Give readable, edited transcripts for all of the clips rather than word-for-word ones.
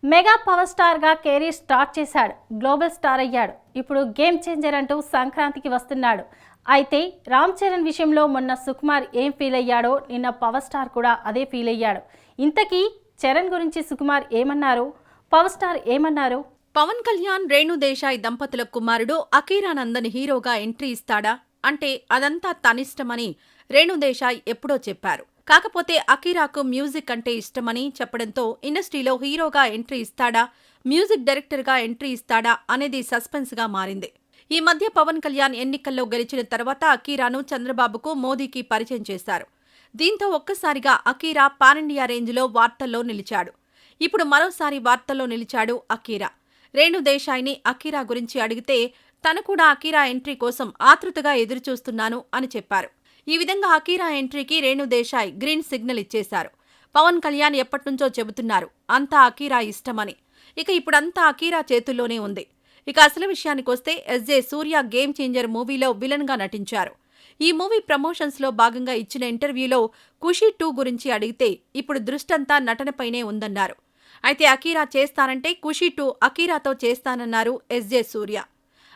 Mega power star గా career start చేశాడు. Global star అయ్యాడు. ఇప్పుడు గేమ్ చేంజర్ అంటూ సంక్రాంతికి వస్తున్నాడు. అయితే రామ్ చరణ్ విషయంలో మొన్న సుకుమార్ ఏం ఫీల్ అయ్యాడో నిన్న పవర్ స్టార్ కూడా అదే ఫీల్ అయ్యాడు. ఇంతకీ చరణ్ గురించి సుకుమార్ ఏమన్నారు, పవర్ స్టార్ ఏమన్నారు? పవన్ కళ్యాణ్, రేణు దేశాయ్ దంపతుల కుమారుడు అకీరానందన్ హీరోగా ఎంట్రీ ఇస్తాడా అంటే అదంతా తనిష్టమని రేణు దేశాయ్ ఎప్పుడో చెప్పారు. కాకపోతే అకీరాకు మ్యూజిక్ అంటే ఇష్టమని చెప్పడంతో ఇండస్ట్రీలో హీరోగా ఎంట్రీ ఇస్తాడా, మ్యూజిక్ డైరెక్టర్గా ఎంట్రీ ఇస్తాడా అనేది సస్పెన్స్గా మారింది. ఈ మధ్య పవన్ కళ్యాణ్ ఎన్నికల్లో గెలిచిన తర్వాత అకీరాను చంద్రబాబుకు, మోదీకి పరిచయం చేశారు. దీంతో ఒక్కసారిగా అకీరా పాన్ ఇండియా రేంజ్లో వార్తల్లో నిలిచాడు. ఇప్పుడు మరోసారి వార్తల్లో నిలిచాడు అకీరా. రేణు దేశాయ్ని అకీరా గురించి అడిగితే తను కూడా అకీరా ఎంట్రీ కోసం ఆతృతగా ఎదురుచూస్తున్నాను అని చెప్పారు. ఈ విధంగా అకీరా ఎంట్రీకి రేణు దేశాయ్ గ్రీన్ సిగ్నల్ ఇచ్చేశారు. పవన్ కళ్యాణ్ ఎప్పటినుంచో చెబుతున్నారు అంతా అకీరా ఇష్టమని. ఇక ఇప్పుడంతా అకీరా చేతుల్లోనే ఉంది. ఇక అసలు విషయానికొస్తే ఎస్జే సూర్య గేమ్ చేంజర్ మూవీలో విలన్గా నటించారు. ఈ మూవీ ప్రమోషన్స్లో భాగంగా ఇచ్చిన ఇంటర్వ్యూలో ఖుషీ 2 గురించి అడిగితే ఇప్పుడు దృష్టంతా నటనపైనే ఉందన్నారు. అయితే అకీరా చేస్తానంటే ఖుషీ 2 అకీరాతో చేస్తానన్నారు ఎస్జే సూర్య.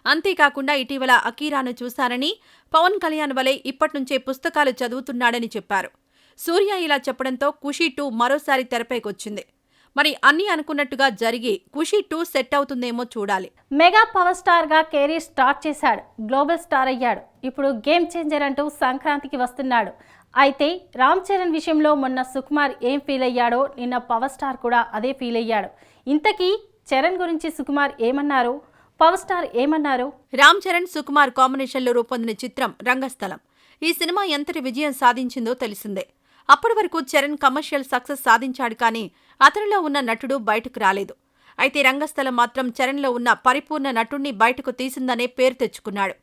అంతేకాకుండా ఇటీవల అకీరాను చూశానని, పవన్ కళ్యాణ్ వలె ఇప్పట్నుంచే పుస్తకాలు చదువుతున్నాడని చెప్పారు. సూర్య ఇలా చెప్పడంతో ఖుషీ 2 మరోసారి తెరపైకొచ్చింది. మరి అన్నీ అనుకున్నట్టుగా జరిగి ఖుషీ 2 సెట్ అవుతుందేమో చూడాలి. మెగా పవర్ స్టార్ గా కెరీర్ స్టార్ట్ చేశాడు. గ్లోబల్ స్టార్ అయ్యాడు. ఇప్పుడు గేమ్ చేంజర్ అంటూ సంక్రాంతికి వస్తున్నాడు. అయితే రామ్ చరణ్ విషయంలో మొన్న సుకుమార్ ఏం ఫీల్ అయ్యాడో నిన్న పవర్ స్టార్ కూడా అదే ఫీల్ అయ్యాడు. ఇంతకీ చరణ్ గురించి సుకుమార్ ఏమన్నారు, పవర్ స్టార్ ఏమన్నారు? రామ్ చరణ్, సుకుమార్ కాంబినేషన్లో రూపొందిన చిత్రం రంగస్థలం. ఈ సినిమా ఎంతటి విజయం సాధించిందో తెలిసిందే. అప్పటి వరకు చరణ్ కమర్షియల్ సక్సెస్ సాధించాడు కానీ అతనిలో ఉన్న నటుడు బయటకు రాలేదు. అయితే రంగస్థలం మాత్రం చరణ్లో ఉన్న పరిపూర్ణ నటుణ్ణి బయటకు తీసిందనే పేరు తెచ్చుకున్నాడు.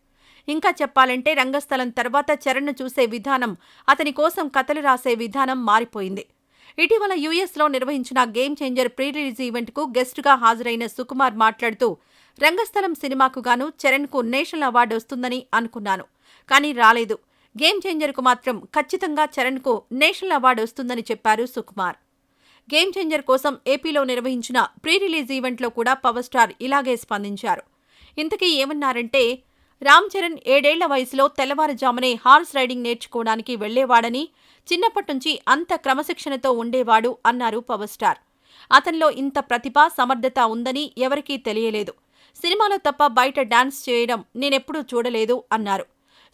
ఇంకా చెప్పాలంటే రంగస్థలం తర్వాత చరణ్ను చూసే విధానం, అతని కోసం కథలు రాసే విధానం మారిపోయింది. ఇటీవల యుఎస్లో నిర్వహించిన గేమ్ చేంజర్ ప్రీ రిలీజ్ ఈవెంట్కు గెస్టుగా హాజరైన సుకుమార్ మాట్లాడుతూ, రంగస్థలం సినిమాకు గాను చరణ్కు నేషనల్ అవార్డు వస్తుందని అనుకున్నాను, కానీ రాలేదు. గేమ్ చేంజర్కు మాత్రం ఖచ్చితంగా చరణ్కు నేషనల్ అవార్డు వస్తుందని చెప్పారు సుకుమార్. గేమ్ చేంజర్ కోసం ఏపీలో నిర్వహించిన ప్రీ రిలీజ్ ఈవెంట్లో కూడా పవర్ స్టార్ ఇలాగే స్పందించారు. ఇంతకీ ఏమన్నారంటే, రామ్ చరణ్ 7 ఏళ్ల వయసులో తెల్లవారుజామునే హార్స్ రైడింగ్ నేర్చుకోవడానికి వెళ్లేవాడని, చిన్నప్పటినుంచి అంత క్రమశిక్షణతో ఉండేవాడు అన్నారు పవర్ స్టార్. అతనిలో ఇంత ప్రతిభ, సమర్థత ఉందని ఎవరికీ తెలియలేదు. సినిమాలో తప్ప బయట డాన్స్ చేయడం నేనెప్పుడూ చూడలేదు అన్నారు.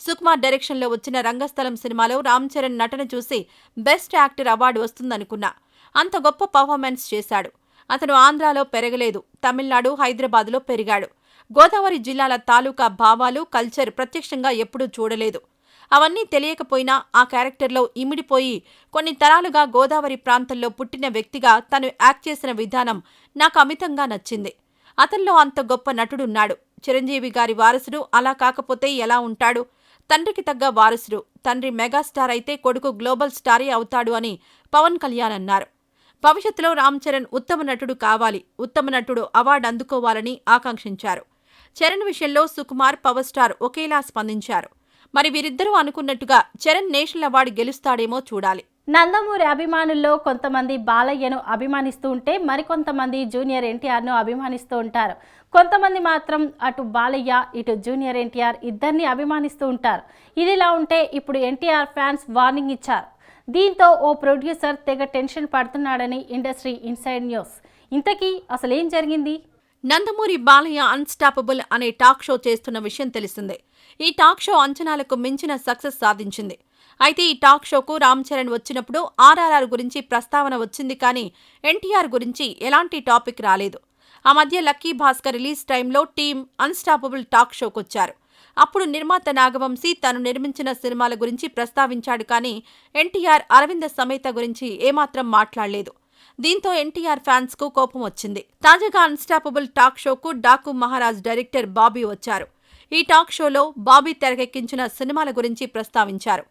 సుకుమార్ డైరెక్షన్లో వచ్చిన రంగస్థలం సినిమాలో రామ్ చరణ్ నటన చూసి బెస్ట్ యాక్టర్ అవార్డు వస్తుందనుకున్నా. అంత గొప్ప పర్ఫార్మెన్స్ చేశాడు. అతను ఆంధ్రాలో పెరగలేదు, తమిళనాడు, హైదరాబాద్లో పెరిగాడు. గోదావరి జిల్లాల తాలూకా భావాలు, కల్చర్ ప్రత్యక్షంగా ఎప్పుడూ చూడలేదు. అవన్నీ తెలియకపోయినా ఆ క్యారెక్టర్లో ఇమిడిపోయి కొన్ని తరాలుగా గోదావరి ప్రాంతంలో పుట్టిన వ్యక్తిగా తను యాక్ట్ చేసిన విధానం నాకు అమితంగా నచ్చింది. అతనిలో అంత గొప్ప నటుడున్నాడు. చిరంజీవి గారి వారసుడు అలా కాకపోతే ఎలా ఉంటాడు? తండ్రికి తగ్గ వారసుడు. తండ్రి మెగాస్టార్ అయితే కొడుకు గ్లోబల్ స్టారే అవుతాడు అని పవన్ కళ్యాణ్ అన్నారు. భవిష్యత్తులో రామ్ చరణ్ ఉత్తమ నటుడు కావాలి, ఉత్తమ నటుడు అవార్డు అందుకోవాలని ఆకాంక్షించారు. చరణ్ విషయంలో సుకుమార్, పవర్ స్టార్ ఒకేలా స్పందించారు. మరి వీరిద్దరూ అనుకున్నట్టుగా చరణ్ నేషనల్ అవార్డు గెలుస్తాడేమో చూడాలి. నందమూరి అభిమానుల్లో కొంతమంది బాలయ్యను అభిమానిస్తూ ఉంటే మరికొంతమంది జూనియర్ ఎన్టీఆర్ను అభిమానిస్తూ ఉంటారు. కొంతమంది మాత్రం అటు బాలయ్య, ఇటు జూనియర్ ఎన్టీఆర్ ఇద్దరిని అభిమానిస్తూ ఉంటారు. ఇదిలా ఉంటే ఇప్పుడు ఎన్టీఆర్ ఫ్యాన్స్ వార్నింగ్ ఇచ్చారు. దీంతో ఓ ప్రొడ్యూసర్ తెగ టెన్షన్ పడుతున్నాడని ఇండస్ట్రీ ఇన్సైడ్ న్యూస్. ఇంతకీ అసలేం జరిగింది? నందమూరి బాలయ్య అన్స్టాపబుల్ అనే టాక్ షో చేస్తున్న విషయం తెలిసిందే. ఈ టాక్ షో అంచనాలకు మించిన సక్సెస్ సాధించింది. అయితే ఈ టాక్ షోకు రామ్ చరణ్ వచ్చినప్పుడు ఆర్ఆర్ఆర్ గురించి ప్రస్తావన వచ్చింది కానీ ఎన్టీఆర్ గురించి ఎలాంటి టాపిక్ రాలేదు. ఆ మధ్య లక్కీ భాస్కర్ రిలీజ్ టైంలో టీం అన్స్టాపబుల్ టాక్ షోకొచ్చారు. అప్పుడు నిర్మాత నాగవంశీ తను నిర్మించిన సినిమాల గురించి ప్రస్తావించాడు కానీ ఎన్టీఆర్ అరవింద సమేత గురించి ఏమాత్రం మాట్లాడలేదు. దీంతో ఎన్టీఆర్ ఫ్యాన్స్ కు కోపం వచ్చింది. తాజాగా అన్స్టాపబుల్ టాక్ షోకు డాకు మహారాజ్ డైరెక్టర్ బాబీ వచ్చారు. ఈ టాక్ షోలో బాబీ తెరకెక్కించిన సినిమాల గురించి ప్రస్తావించారు.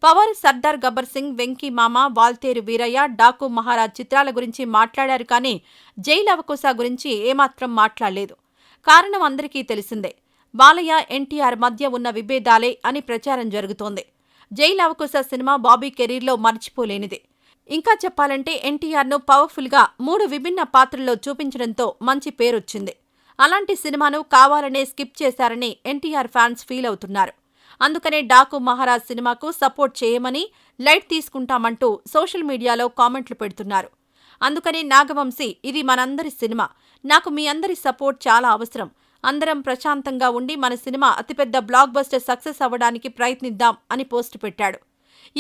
పవర్, సర్దార్ గబ్బర్ సింగ్, వెంకీ మామ, వాల్తేరు వీరయ్య, డాకు మహారాజ్ చిత్రాల గురించి మాట్లాడారు కానీ జైలు అవకుశ గురించి ఏమాత్రం మాట్లాడలేదు. కారణం అందరికీ తెలిసిందే. బాలయ్య, ఎన్టీఆర్ మధ్య ఉన్న విభేదాలే అని ప్రచారం జరుగుతోంది. జైలు అవకుశ సినిమా బాబీ కెరీర్లో మర్చిపోలేనిది. ఇంకా చెప్పాలంటే ఎన్టీఆర్ను పవర్ఫుల్గా 3 విభిన్న పాత్రల్లో చూపించడంతో మంచి పేరొచ్చింది. అలాంటి సినిమాను కావాలనే స్కిప్ చేశారని ఎన్టీఆర్ ఫ్యాన్స్ ఫీల్ అవుతున్నారు. అందుకనే డాకు మహారాజ్ సినిమాకు సపోర్ట్ చేయమని, లైట్ తీసుకుంటామంటూ సోషల్ మీడియాలో కామెంట్లు పెడుతున్నారు. అందుకనే నాగవంశీ, ఇది మనందరి సినిమా, నాకు మీ అందరి సపోర్ట్ చాలా అవసరం, అందరం ప్రశాంతంగా ఉండి మన సినిమా అతిపెద్ద బ్లాక్ బస్టర్ సక్సెస్ అవ్వడానికి ప్రయత్నిద్దాం అని పోస్టు పెట్టాడు.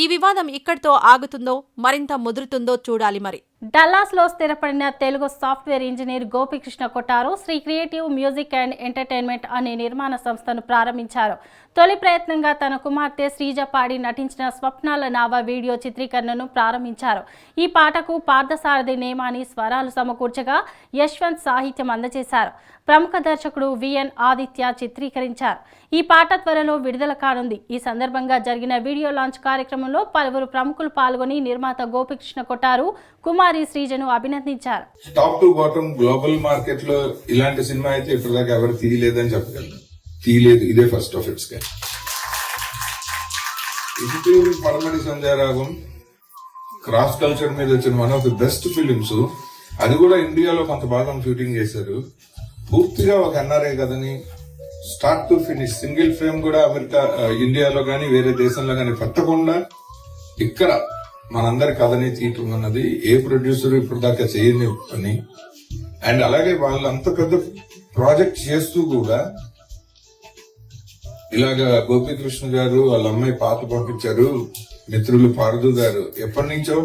ఈ వివాదం ఇక్కడితో ఆగుతుందో మరింత ముదురుతుందో చూడాలి మరి. డల్లాస్లో స్థిరపడిన తెలుగు సాఫ్ట్వేర్ ఇంజనీర్ గోపీకృష్ణ కొట్టారు Sri creative music and entertainment అనే నిర్మాణ సంస్థను ప్రారంభించారు. తొలి ప్రయత్నంగా తన కుమార్తె శ్రీజ పాడి నటించిన స్వప్నాల నావ వీడియో చిత్రీకరణను ప్రారంభించారు. ఈ పాటకు పార్థసారథి నేమాని స్వరాలు సమకూర్చగా యశ్వంత్ సాహిత్యం అందజేశారు. ప్రముఖ దర్శకుడు విఎన్ ఆదిత్య చిత్రీకరించారు. ఈ పాట త్వరలో విడుదల కానుంది. ఈ సందర్భంగా జరిగిన వీడియో లాంచ్ కార్యక్రమంలో పలువురు ప్రముఖులు పాల్గొని నిర్మాత గోపీకృష్ణ కొట్టారు కుమారి శ్రీజను అభినందించారు. Top to bottom global market లో ఇలాంటి సినిమా అయితే ఇప్పటిదాకా ఎవరు తీయలేదని చెప్పగలను. తీయలేదు, ఇదే ఫస్ట్ ఆఫ్ ఇట్స్ కైండ్. ఇది పడమటి సంధ్యారాగం క్రాస్ కల్చర్ మీద వచ్చిన one of the best films. అది కూడా ఇండియాలో కొంత భాగం షూటింగ్ చేశారు. పూర్తిగా ఒక ఎన్ఆర్ఐ కథని start to finish single frame కూడా అమెరికా, ఇండియాలో గానీ వేరే దేశంలో గానీ పెట్టకుండా ఇక్కడ మనందరి కథని తీయటం అన్నది ఏ ప్రొడ్యూసర్ ఇప్పుడు దాకా చేయని పని. అండ్ అలాగే వాళ్ళు అంత పెద్ద ప్రాజెక్ట్ చేస్తూ కూడా ఇలాగా గోపీకృష్ణ గారు వాళ్ళ అమ్మాయి పాత పంపించారు, మిత్రులు పారదు గారు ఎప్పటి నుంచో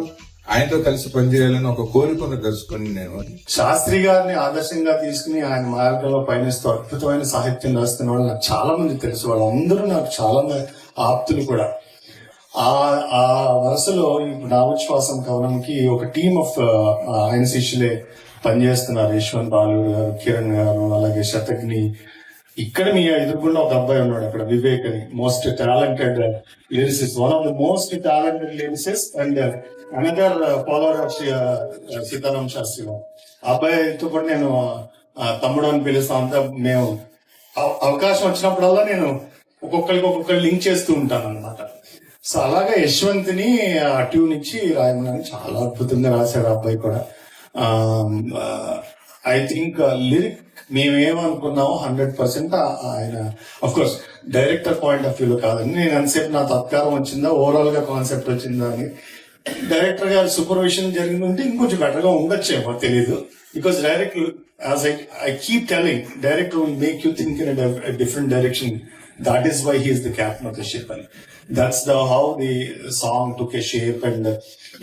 ఆయనతో కలిసి పనిచేయాలని ఒక కోరికను తెలుసుకుని నేను శాస్త్రి గారిని ఆదర్శంగా తీసుకుని ఆయన మార్గంలో పయనిస్తూ అద్భుతమైన సాహిత్యం రాస్తున్న వాళ్ళు నాకు చాలా మంది తెలుసు. వాళ్ళందరూ నాకు చాలా ఆప్తులు కూడా. ఆ వరుసలో ఇప్పుడు నాగోచ్ఛ్వాసం కవనంకి ఒక టీమ్ ఆఫ్ ఆయన శిష్యులే పనిచేస్తున్నారు. యశ్వంత్ బాలు గారు, కిరణ్ గారు, అలాగే శతగ్ని. ఇక్కడ మీ ఎదుర్కొన్న ఒక అబ్బాయి ఉన్నాడు అక్కడ, వివేక్ అని, most talented lyricist, one of the most talented lyricist and another follower of Sitaram Sastry garu. అబ్బాయితో కూడా నేను తమ్ముడు అని పిలుస్తాం. అంతా మేము అవకాశం వచ్చినప్పుడల్లా నేను ఒక్కొక్కరికి లింక్ చేస్తూ ఉంటాను అనమాట. సో అలాగా యశ్వంత్ ని ఆ ట్యూన్ ఇచ్చి రాయమని చాలా అద్భుతంగా రాశాడు అబ్బాయి కూడా. ఐ థింక్ లిరిక్ మేమేమనుకున్నామో 100% ఆయన of course director point of వ్యూలో కాదని నేను ఎంతసేపు నా తత్కారం వచ్చిందా, ఓవరాల్ గా కాన్సెప్ట్ వచ్చిందా అని. డైరెక్టర్ గారి సూపర్విజన్ జరిగిందంటే ఇంకొంచెం బెటర్ గా ఉండొచ్చేమో తెలీదు. Because director, as I keep telling, director will make you think in different direction. That is why he is the captain of the ship, and that's how the song took a shape and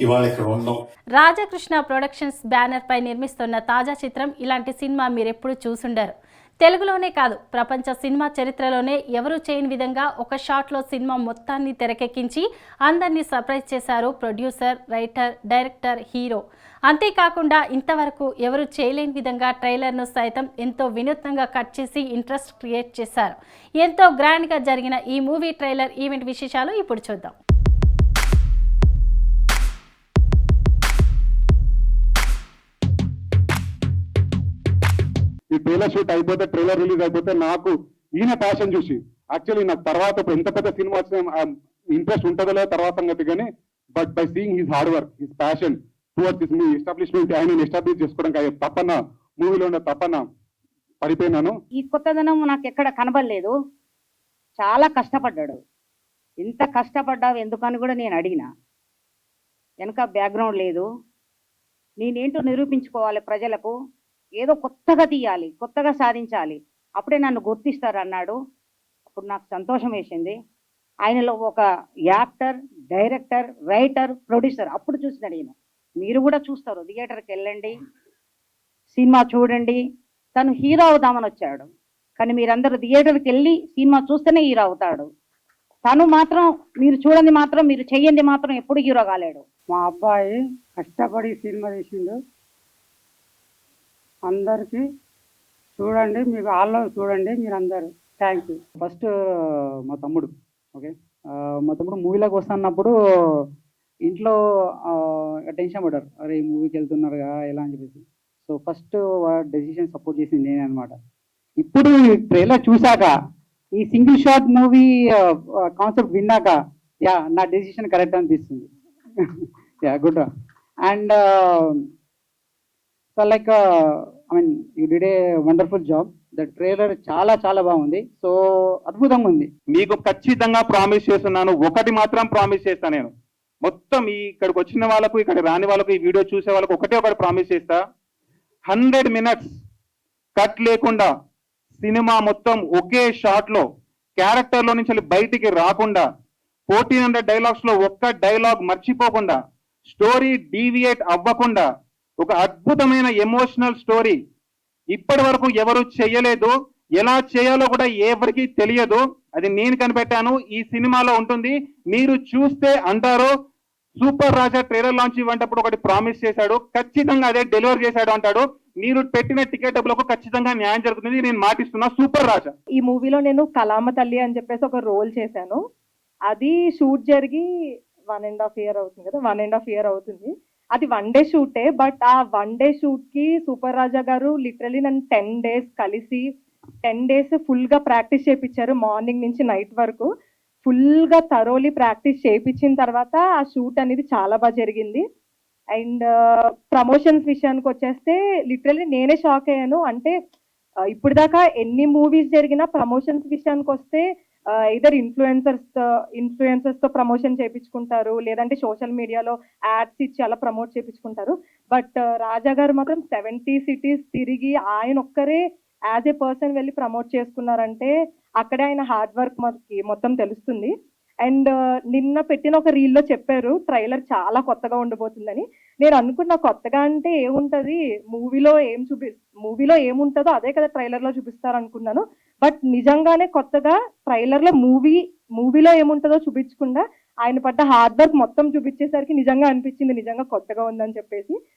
ఇవాళ ఇక్కడ ఉన్నాం. Rajakrishna productions banner పై నిర్మిస్తున్న తాజా చిత్రం ఇలాంటి cinema మీరెప్పుడు చూసుండరు. తెలుగులోనే కాదు, ప్రపంచ సినిమా చరిత్రలోనే ఎవరూ చేయని విధంగా ఒక షాట్లో సినిమా మొత్తాన్ని తెరకెక్కించి అందరినీ సర్ప్రైజ్ చేశారు ప్రొడ్యూసర్, రైటర్, డైరెక్టర్, హీరో. అంతేకాకుండా ఇంతవరకు ఎవరు చేయలేని విధంగా ట్రైలర్ను సైతం ఎంతో వినూత్నంగా కట్ చేసి ఇంట్రెస్ట్ క్రియేట్ చేశారు. ఎంతో గ్రాండ్గా జరిగిన ఈ మూవీ ట్రైలర్ ఈవెంట్ విశేషాలు ఇప్పుడు చూద్దాం. ఈ ట్రైలర్ షూట్ అయిపోతే, ట్రైలర్ రిలీజ్ అయిపోతే నాకు ఈయన ప్యాషన్ చూసి యాక్చువల్లీ నాకు తర్వాత ఎంత పెద్ద సినిమా వచ్చిన ఇంట్రెస్ట్ ఉంటుందో లేదో తర్వాత సంగతి, కానీ but by seeing his hard work, his passion towards this me establishment, ఆయన ఎస్టాబ్లిష్ చేసుకోవడానికి తప్పన మూవీలో ఉన్న తప్పన పడిపోయినాను. ఈ కొత్తదనం నాకు ఎక్కడ కనబడలేదు. చాలా కష్టపడ్డాడు. ఇంత కష్టపడ్డావు ఎందుకని కూడా నేను అడిగిన. వెనక బ్యాక్గ్రౌండ్ లేదు, నేనేంటో నిరూపించుకోవాలి ప్రజలకు, ఏదో కొత్తగా తీయాలి, కొత్తగా సాధించాలి, అప్పుడే నన్ను గుర్తిస్తారు అన్నాడు. అప్పుడు నాకు సంతోషం వేసింది. ఆయనలో ఒక యాక్టర్, డైరెక్టర్, రైటర్, ప్రొడ్యూసర్ అప్పుడు చూసినాడు ఈయన. మీరు కూడా చూస్తారు, థియేటర్కి వెళ్ళండి, సినిమా చూడండి. తను హీరో అవుదామని వచ్చాడు, కానీ మీరందరూ థియేటర్కి వెళ్ళి సినిమా చూస్తేనే హీరో అవుతాడు. తను మాత్రం మీరు చూడండి, మాత్రం మీరు చెయ్యండి, మాత్రం ఎప్పుడు హీరో కాలేడు. మా అబ్బాయి కష్టపడి సినిమా తీసిండు. అందరికీ చూడండి, మీకు హాల్లో చూడండి మీరు అందరూ. Thank you. ఫస్ట్ మా తమ్ముడు, ఓకే, మా తమ్ముడు మూవీలోకి వస్తున్నప్పుడు ఇంట్లో టెన్షన్ పడ్డారు, అరే ఈ మూవీకి వెళ్తున్నారుగా ఎలా అని చెప్పేసి. సో ఫస్ట్ డెసిషన్ సపోర్ట్ చేసింది నేనే అనమాట. ఇప్పుడు ట్రైలర్ చూశాక, ఈ సింగిల్ షాట్ మూవీ కాన్సెప్ట్ విన్నాక, యా నా డెసిషన్ కరెక్ట్ అనిపిస్తుంది. Yeah, good. And so like, I mean, you did a wonderful job. The trailer చాలా చాలా బాగుంది. సో అద్భుతంగా ఉంది. మీకు ఖచ్చితంగా ప్రామిస్ చేస్తున్నాను, ఒకటి మాత్రం ప్రామిస్ చేస్తా నేను. మొత్తం ఇక్కడికి వచ్చిన వాళ్ళకు, ఇక్కడ రాని వాళ్ళకు, ఈ వీడియో చూసే వాళ్ళకు ఒకటి ప్రామిస్ చేస్తా. 100 minutes కట్ లేకుండా సినిమా మొత్తం ఒకే షాట్ లో క్యారెక్టర్ లో నుంచి బయటికి రాకుండా 1400 డైలాగ్స్ లో ఒక్క డైలాగ్ మర్చిపోకుండా స్టోరీ డీవియేట్ అవ్వకుండా ఒక అద్భుతమైన ఎమోషనల్ స్టోరీ ఇప్పటి వరకు ఎవరు చేయలేదు. ఎలా చేయాలో కూడా ఎవరికి తెలియదు. అది నేను కనిపెట్టాను. ఈ సినిమాలో ఉంటుంది. మీరు చూస్తే అంటారు సూపర్ రాజా ట్రైలర్ లాంచ్ ఇవ్వంటప్పుడు ఒకటి ప్రామిస్ చేశాడు, ఖచ్చితంగా అదే డెలివర్ చేశాడు అంటాడు. మీరు పెట్టిన టికెట్ డబ్బులకు ఖచ్చితంగా న్యాయం జరుగుతుంది, నేను మాటిస్తున్నా. సూపర్ రాజా. ఈ మూవీలో నేను కలామ తల్లి అని చెప్పేసి ఒక రోల్ చేశాను. అది షూట్ జరిగి 1.5 year అవుతుంది కదా, 1.5 year అవుతుంది. అది 1 day షూటే. బట్ ఆ 1 day షూట్ కి సూపర్ రాజా గారు లిటరలీ నన్ను 10 days కలిసి 10 days ఫుల్ గా ప్రాక్టీస్ చేయించారు. మార్నింగ్ నుంచి నైట్ వరకు ఫుల్ గా థరోలీ ప్రాక్టీస్ చేయించిన తర్వాత ఆ షూట్ అనేది చాలా బాగా జరిగింది. అండ్ ప్రమోషన్స్ విషయానికి వచ్చేస్తే లిటరలీ నేనే షాక్ అయ్యాను. అంటే ఇప్పుడు దాకా ఎన్ని మూవీస్ జరిగినా ప్రమోషన్స్ విషయానికి వస్తే ఇదర్ ఇన్ఫ్లుయెన్సర్స్ తో ప్రమోషన్ చేయించుకుంటారు, లేదంటే సోషల్ మీడియాలో యాడ్స్ ఇచ్చి అలా ప్రమోట్ చేయించుకుంటారు. బట్ రాజా గారు మాత్రం 70 cities తిరిగి ఆయన ఒక్కరే యాజ్ ఏ పర్సన్ వెళ్ళి ప్రమోట్ చేసుకున్నారంటే అక్కడే ఆయన హార్డ్ వర్క్ మనకి మొత్తం తెలుస్తుంది. అండ్ నిన్న పెట్టిన ఒక రీల్లో చెప్పారు ట్రైలర్ చాలా కొత్తగా ఉండబోతుందని. నేను అనుకున్న కొత్తగా అంటే ఏముంటది, మూవీలో ఏముంటుందో అదే కదా ట్రైలర్ లో చూపిస్తారు అనుకున్నాను. బట్ నిజంగానే కొత్తగా ట్రైలర్ లో మూవీలో ఏముంటుందో చూపించకుండా ఆయన పడ్డ హార్డ్ వర్క్ మొత్తం చూపించేసరికి నిజంగా అనిపించింది నిజంగా కొత్తగా ఉందని చెప్పేసి.